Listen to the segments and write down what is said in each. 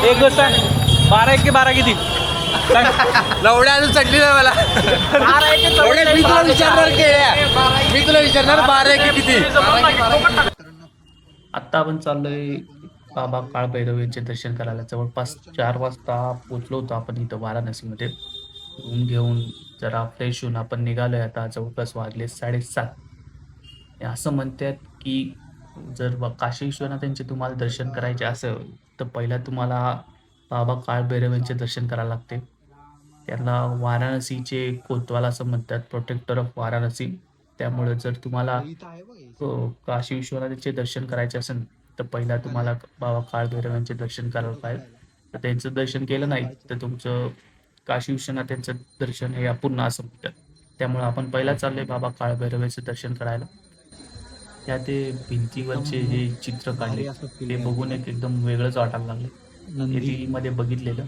एक गोष्ट सांग, 12 1 की 12 किती? लवड्या अजून चढली नाही मला. लवड्या, मी तुला विचारणार केळ्या, मी तुला विचारणार 12 की किती. आत्ता आपण चाललोय बाबा काळभैरव यांचे दर्शन करायला. जवळपास 4 वाजता पोचलो होतो आपण इथं वाराणसीमध्ये. रूम घेऊन जरा फ्रेश होऊन आपण निघालोय. आता जवळपास वाजले 7:30. असं म्हणतात की जर काशी विश्वनाथ यांचे तुम्हाला दर्शन करायचे असेल तर पहिला तुम्हाला बाबा काळभैरव यांचे दर्शन करायला लागते. त्यांना वाराणसीचे कोतवाल असं म्हणतात, प्रोटेक्टर ऑफ वाराणसी. त्यामुळे जर तुम्हाला काशी विश्वनाथांचे दर्शन करायचे असेल तर पहिला तुम्हाला बाबा काळभैरव यांचे दर्शन करायला पाहिजे. तर त्यांचं दर्शन केलं नाही तर तुमचं काशी विश्वनाथ यांचं दर्शन हे अपूर्ण असं म्हणतात. त्यामुळे आपण पहिला चाललोय बाबा काळभैरव यांचं दर्शन करायला. त्या ते भिंतीवरचे जे चित्र काढले ते बघून एकदम वेगळंच वाटायला लागले. ते टी मध्ये बघितलेलं.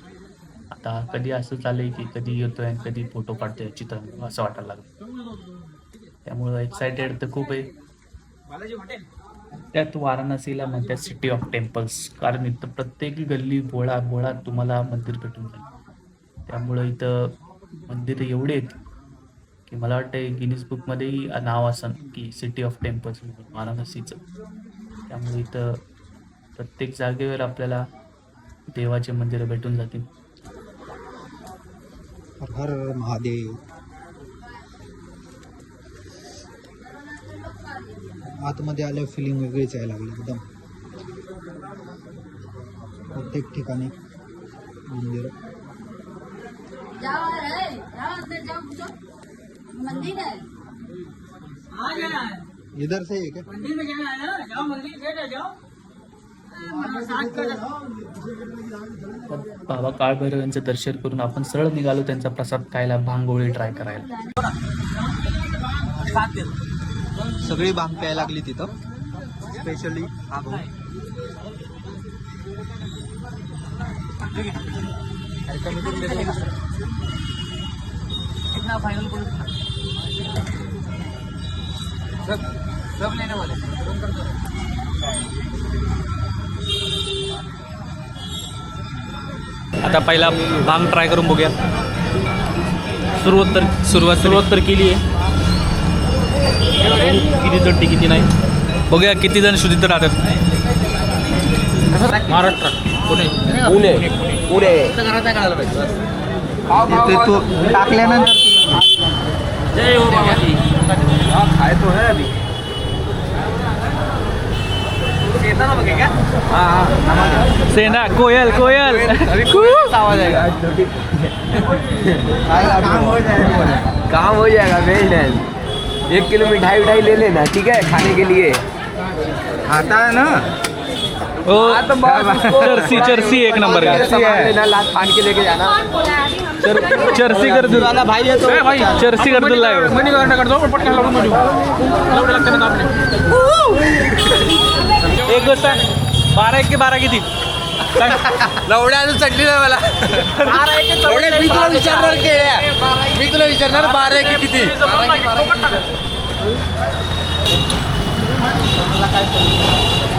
आता कधी असं चाललंय की कधी येतोय आणि कधी फोटो काढतोय चित्र असं वाटायला लागलं. त्यामुळं एक्सायटेड तर खूप आहे. त्यात वाराणसीला म्हणतात सिटी ऑफ टेम्पल्स, कारण इथं प्रत्येक गल्ली बोळात तुम्हाला मंदिर भेटून जाईल. त्यामुळं इथं मंदिर एवढे आहेत की मला वाटतं गिनीज बुकमध्येही नाव असं की सिटी ऑफ टेम्पल्स म्हणून वाराणसीचं. त्यामुळे इथं प्रत्येक जागेवर आपल्याला देवाचे मंदिरं भेटून जातील. हर हर महादेव. आतमध्ये आल्यावर फिलिंग वेगळीच यायला लागली एकदम. प्रत्येक ठिकाणी मंदिर. मंदिर है इधर से है क्या? मंदिर में जाना है ना, जाओ मंदिर से जाओ. बाबा काळभैरव यांचं दर्शन करून आपण सरळ निघालो त्यांचा प्रसाद खायला, भांगोळी ट्राय करायला. सगळी भांग प्यायला लागली तिथं. स्पेशली हा भाऊ. कितना फाइनल बोल सब लेने वाले. आता पहिला भांग ट्राय करून बघूया. सुरुवात तर केली आहे. किती जडती किती नाही बघूया. किती जण शुद्धीत राहतात. महाराष्ट्र पुणे पुणे पुणे घरात काढायला पाहिजे. तू टाकल्यानंतर जय हो बाबाजी. खाय तो है अभी. येता ना बघे क्या. हाँ सेना कोयल कोयल अभी आवाज आएगा. काम हो जाएगा मेंटेन. 1 किलो मिठाई ले लेना, ठीक है, खाने के लिए. खाता है ना. ओ चर्सी एक नंबर का. लेना, लात फान के लेके जाना. चर्सी कर दो भाई है तो भाई चर्सी कर दो लाइव. एक गोष्ट सांग, 12 1 की 12 किती? लवड्या अजून चढली नाही मला. लवड्या, मी तुला विचारणार केळ्या, मी तुला विचारणार 12 की किती.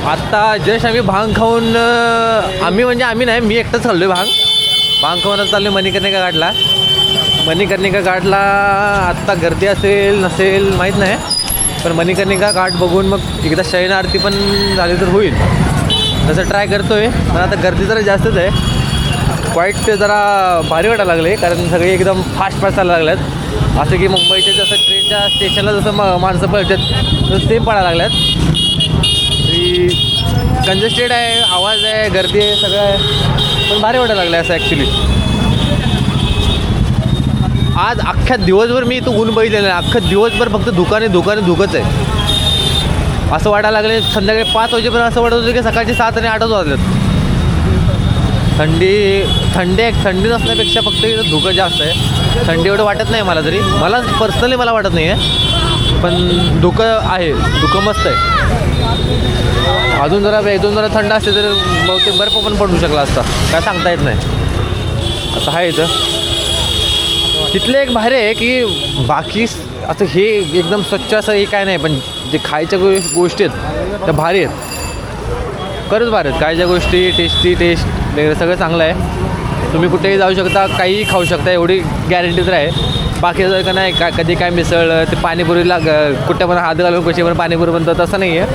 आत्ता जस्ट आम्ही भांग खाऊन आम्ही नाही, मी एकटंच खाल्लोय भांग खाऊन चाललोय मणिकर्णिका घाटला. मणिकर्णिका घाटला आत्ता गर्दी असेल नसेल माहीत नाही, पण मणिकर्णिका घाट बघून मग एकदा शयन आरती पण झाली तर होईल तसं ट्राय करतोय. पण आता गर्दी जरा जास्तच आहे. क्वाईट जरा भारी वाटायला लागले, कारण सगळे एकदम फास्ट चालायला लागल्यात. असं की मुंबईच्या जसं ट्रेनच्या स्टेशनला जसं माणसं पळतात तसं ते पळायला लागल्यात. कंजेस्टेड आहे, आवाज आहे, गर्दी आहे, सगळं आहे, पण भारी वाटायला लागलं असं ॲक्च्युली. आज अख्ख्या दिवसभर मी इथं ऊन बघितलेलं आहे. अख्खं दिवसभर फक्त दुकानच आहे. असं वाटायला लागले संध्याकाळी 5 वाजेपर्यंत असं वाटत होतं की सकाळचे 7 आणि 8 वाजलेत. थंडी नसण्यापेक्षा फक्त इथं धुकं जास्त आहे. थंडी एवढं वाटत नाही मला तरी. पर्सनली मला वाटत नाही आहे, पण धुकं मस्त आहे. अजून जरा 1-2 जरा थंड असते तर बहुतेक बर्फ पण पडू शकला असता, काय सांगता येत नाही. असं आहे इथं. तिथले एक भारी आहे की बाकी असं हे एकदम स्वच्छ असं हे काय नाही, पण जे खायच्या गोष्टी आहेत त्या भारी आहेत. खरंच भारी आहेत. खायच्या गोष्टी टेस्ट वगैरे सगळं चांगलं आहे. तुम्ही कुठेही जाऊ शकता, काहीही खाऊ शकता, एवढी गॅरंटी तर आहे. बाकी जर का नाही का कधी काय मिसळ ते पाणीपुरीला कुठे पण हात घालून कशी पण पाणीपुरी बनतं तसं नाही आहे.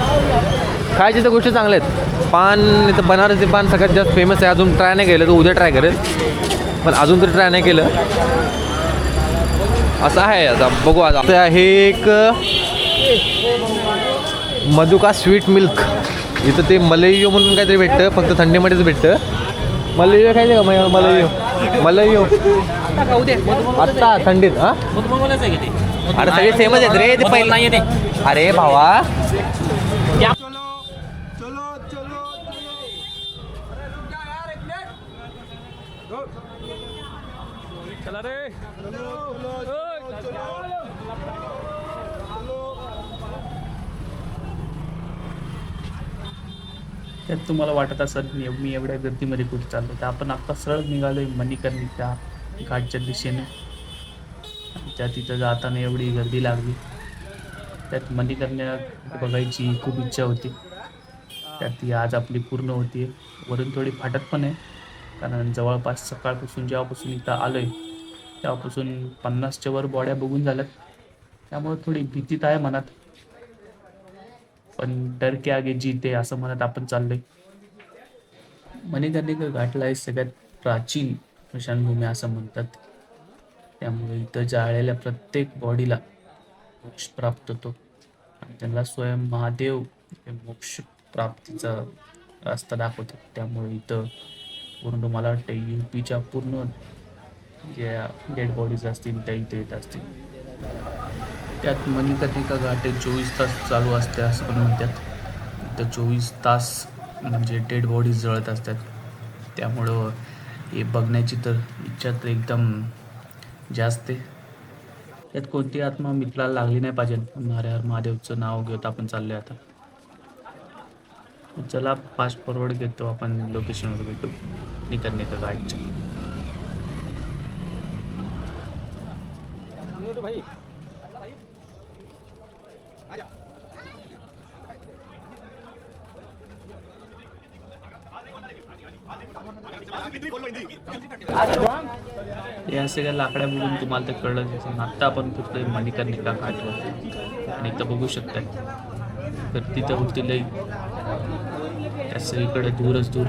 खायची तर गोष्टी चांगल्या आहेत. पान इथं बनारसी पान सगळ्यात जास्त फेमस आहे. अजून ट्राय नाही केलं, तर उद्या ट्राय करेल, पण अजून तरी ट्राय नाही केलं. असं आहे. आता बघू. आता हे एक मधुका स्वीट मिल्क. इथं ते मलईयो म्हणून काहीतरी भेटतं, फक्त थंडीमध्येच भेटतं. मलईयो खायचं का? मलईयो आत्ता थंडीत. हां अरे सगळे सेमच आहेत रे. ते पहिलं नाही ते. अरे भावा चला रे. त्यात तुम्हाला वाटत असेल मी एवढ्या गर्दीमध्ये कुठे चाललो, तर आपण आता सरळ निघालोय मणिकर्णिका घाटच्या दिशेने. त्या तिथं जाताना एवढी गर्दी लागली. त्यात मणिकर्णिका बघायची खूप इच्छा होती. त्यात ती आज आपली पूर्ण होती. वरून थोडी फाटत पण आहे, कारण जवळपास सकाळपासून जेव्हापासून इथं आलो आहे तेव्हापासून 50च्या वर बॉड्या बघून झाल्यात. त्यामुळे थोडी भीती तर आहे मनात, पण डर के आगे जीते असं म्हणत आपण चाललोय. मणिकर्णिका घाटला आहे सगळ्यात प्राचीन स्मशानभूमी असं म्हणतात. त्यामुळे इथं जाळलेल्या प्रत्येक बॉडीला मोक्ष प्राप्त होतो आणि त्यांना स्वयं महादेव हे मोक्ष प्राप्तीचा रस्ता दाखवतात. त्यामुळे इथं पूर्ण मला वाटतं UPच्या पूर्ण ज्या डेड बॉडीज असतील त्या इथे येत असतील. त्यात मणिकर्णिका घाट 24 तास चालू असते असं पण म्हणतात. इथं 24 तास म्हणजे डेड बॉडीज जळत असतात. त्यामुळं हे बघण्याची तर इच्छा तर एकदम जास्त आहे. त्यात कोणती आत्मा मित्राला लागली नाही पाहिजे. हर हर महादेवचं नाव घेत आपण चाललोय आता. चला फास्ट फॉरवर्ड घेतो, आपण लोकेशनवर भेटू मणिकर्णिका घाटच्या. या सगळ्या लाकड्या बघून तुम्हाला तर कळलं असेल. आत्ता आपण कुठलं मणिकर्णिका घाटवर आणि इथं बघू शकताय तर तिथं होतील त्या सगळीकडे दूरच दूर.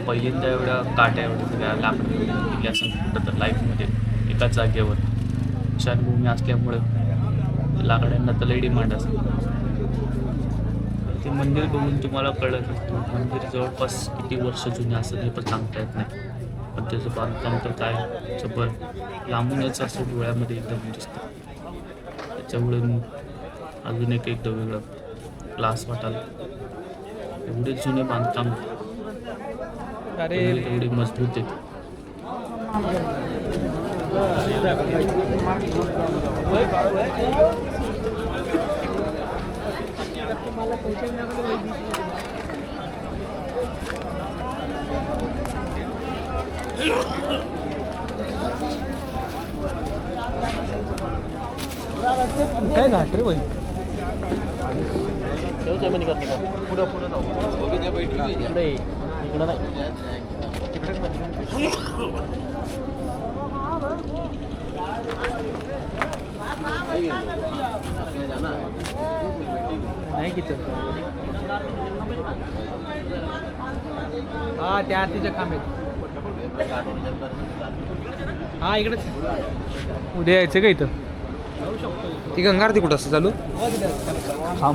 पहिल्यांदा एवढ्या काट्या एवढ्या सगळ्या लाकड्या असं कुठं तर लाईफमध्ये एकाच जागेवर. स्मशानभूमी असल्यामुळं लाकड्यांना तर लई डिमांड असते. ते मंदिर बघून तुम्हाला कळत असतं मंदिर जवळपास किती वर्ष जुने असं हे पण सांगता येत नाही, पण त्याचं बांधकाम तर काय जबर लांबूनच असं डोळ्यामध्ये एकदम दिसतं. त्याच्यामुळे अजून एक एकदम वेगळं क्लास वाटायला. एवढे जुने बांधकाम एवढे मजबूत आहेत. काय घाट रे भाई. पुढं पुढं नाही किती. हा त्या आरतीच्या खांबेत. हा इकडेच. उद्या यायचं का इथं? ती गंगा आरती कुठं असं चालू? काम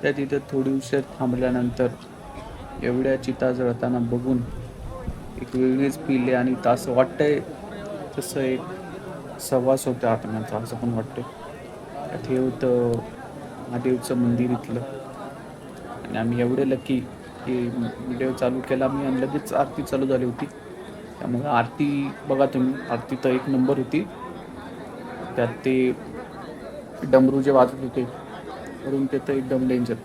त्या तिथं थोडी उशीर थांबल्यानंतर एवढ्या चिता जळताना बघून एक वेगळीच फील आहे आणि असं वाटतंय तसं एक सहवास होतं आत्म्याचा असं पण वाटतं. त्यात हे होतं महादेवचं मंदिर इथलं आणि आम्ही एवढे लकी की व्हिडिओ चालू केला मी आणि लगेच आरती चालू झाली होती. त्यामुळे आरती बघा तुम्ही, आरती तर एक नंबर होती. त्यात ते डमरू जे वाजत होते वरून ते तर एकदम डेंजर.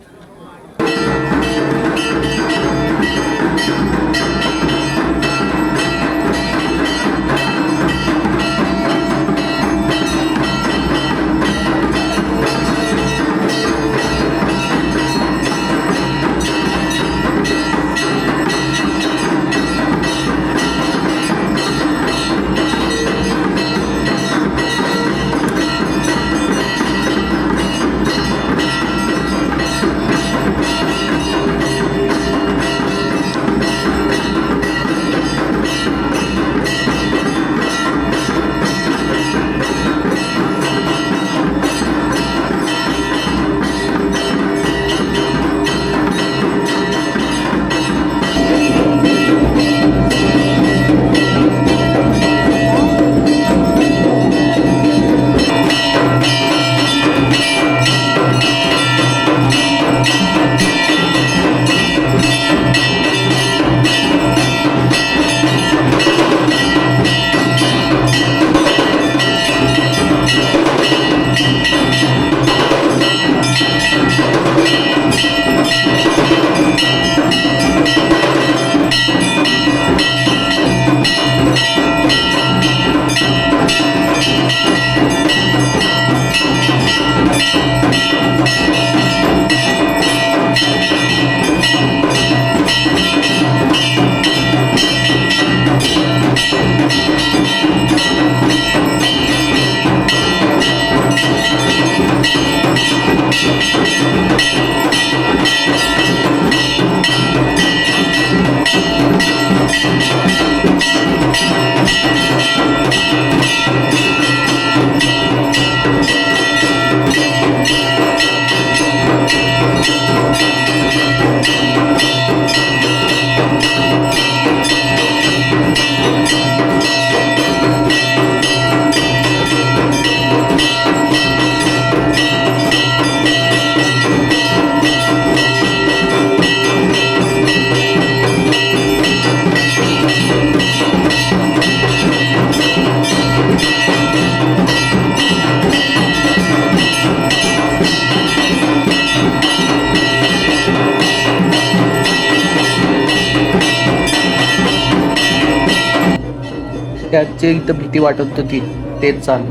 त्यात जे इथं भीती वाटत होती तेच चालू.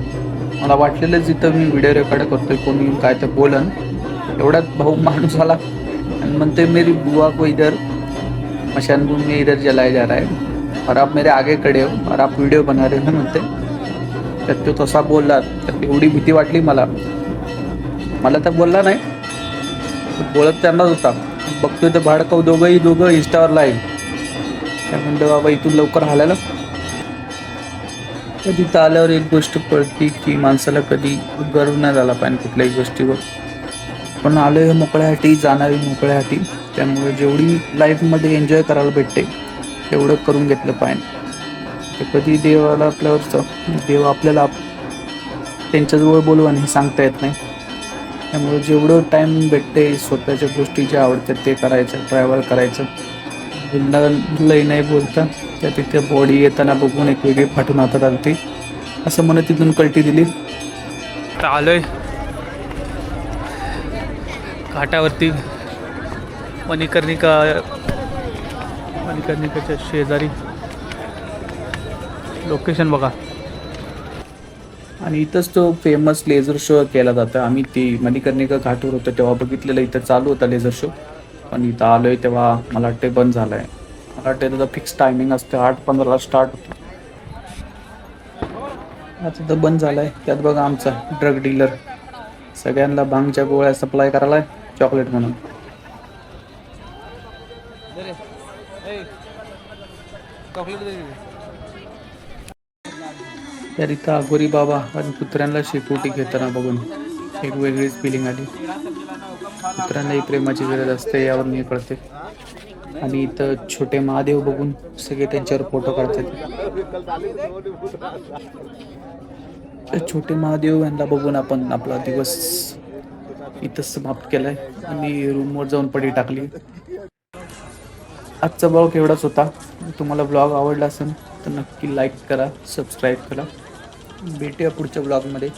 मला वाटलेलंच इथं मी व्हिडिओ रेकॉर्ड करतोय, कोणी काय तर बोलन. एवढ्यात भाऊ माणूस आला आणि म्हणते मेरी बुआ को इधर मशान भूमि में इधर जलाया जा रहा है और आप मेरे आगे खड़े हो और आप व्हिडिओ बना रहे हो म्हणते. त्यात तो तसा बोलला, त्यात एवढी भीती वाटली मला. मला तर बोलला नाही, बोलत त्यांनाच होता. बघतोय तर भाडकाऊ दोघं इंस्टावर लाईव्ह. काय म्हणतो बाबा इथून लवकर हालायला. कधी तर आल्यावर एक गोष्ट कळते की माणसाला कधी गर्व नाही झाला पाहिजे कुठल्याही गोष्टीवर. पण आलोय मोकळ्यासाठी, जाणारी मोकळ्यासाठी. त्यामुळे जेवढी लाईफमध्ये एन्जॉय करायला भेटते तेवढं करून घेतलं पाहिजे. ते कधी देवाला आपल्यावर, देव आपल्याला त्यांच्याजवळ बोलवा हे सांगता येत नाही. त्यामुळे जेवढं टाईम भेटते स्वतःच्या गोष्टी ज्या आवडतात ते करायचं, ट्रॅव्हल करायचं. लई नाही बोलता त्या तिथे बॉडी येताना बघून एक वेगळी फाटून हातात आलती. असं म्हणत तिथून कल्टी दिली. आता आलोय घाटावरती, मणिकर्णिकाच्या शेजारी. लोकेशन बघा. आणि इथंच तो फेमस लेझर शो केला जातो. आम्ही ती मणिकर्णिका घाटवर होतो तेव्हा बघितलेलं. इथं चालू होता लेझर शो, पण इथं आलोय तेव्हा मला वाटते बंद झाला आहे. मला वाटतं त्याचा फिक्स टायमिंग असते, 8:15 स्टार्ट होतो. आता तर बंद झालाय. त्यात बघा आमचा ड्रग डीलर सगळ्यांना भांगच्या गोळ्या सप्लाय करायला चॉकलेट म्हणून. तर इथं अघोरी बाबा आणि कुत्र्यांना शेकोटी घेताना बघून एक वेगळीच फिलिंग आली. कुत्र्यांनाही प्रेमाची गरज असते यावर मी कळते. आणि इथं छोटे महादेव बघून सगळे त्यांच्यावर फोटो काढतात. छोटे महादेव यांना बघून आपण आपला दिवस इथंच समाप्त केलाय आणि रूमवर जाऊन पडी टाकली. आजचा ब्लॉग एवढाच होता. तुम्हाला ब्लॉग आवडला असेल तर नक्की लाईक करा, सबस्क्राईब करा. भेटूया पुढच्या ब्लॉगमध्ये.